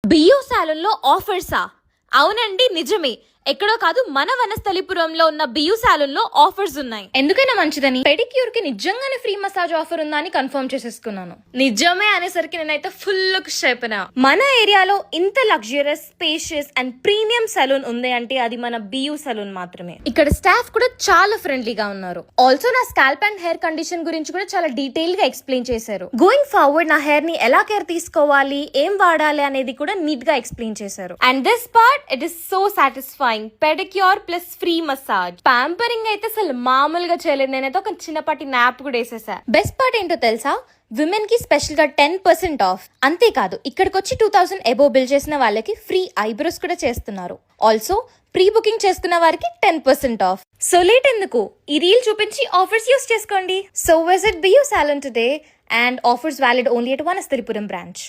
BU సాలూన్ లో ఆఫర్సా? అవునండి, నిజమే. ఎక్కడో కాదు, మన వనస్థలిపురంలో ఉన్న బియూ సాలూన్ లో ఆఫర్స్ ఉన్నాయి. ఎందుకైనా మంచిదని పెడిక్యూర్ కి నిజంగానే ఫ్రీ మసాజ్ ఆఫర్ ఉందా అని కన్ఫర్మ్ చేసేసుకున్నాను. నిజమే అనేసరికి నేనైతే ఫుల్ ఖుషి అయిపోయినా. మన ఏరియాలో ఇంత luxurious, spacious and premium salon ఉంది అంటే అది మన బియూ సలూన్ మాత్రమే. ఇక్కడ స్టాఫ్ కూడా చాలా ఫ్రెండ్లీగా ఉన్నారు. ఆల్సో నా స్కాల్ప్ అండ్ హెయిర్ కండిషన్ గురించి కూడా చాలా డీటెయిల్ గా ఎక్స్ప్లెయిన్ చేశారు. గోయింగ్ ఫార్వర్డ్ నా హెయిర్ ని ఎలా కేర్ తీసుకోవాలి, ఏం వాడాలి అనేది కూడా నీట్ గా ఎక్స్ప్లెయిన్ చేశారు. And this part, it is so satisfying. Pedicure plus free massage. Pampering అయితే అసలు మామూలుగా చేయలేదు. నేనైతే ఒక చిన్నపాటి నాప్ కూడా వేసేసా. బెస్ట్ పార్ట్ ఏంటో తెలుసా? విమెన్ కి స్పెషల్ గా 10% ఆఫ్. అంతేకాదు, ఇక్కడికి వచ్చి 2000 అబోవ్ బిల్ చేసిన వాళ్ళకి ఫ్రీ ఐబ్రోస్ కూడా చేస్తున్నారు. ఆల్సో ప్రీ బుకింగ్ చేసుకున్న వారికి 10% ఆఫ్. సో లేట్ ఎందుకు, ఈ రీల్ చూపించి ఆఫర్స్ యూస్ చేసుకోండి. So visit be you salon today, and offers valid only at Vanasthalipuram branch.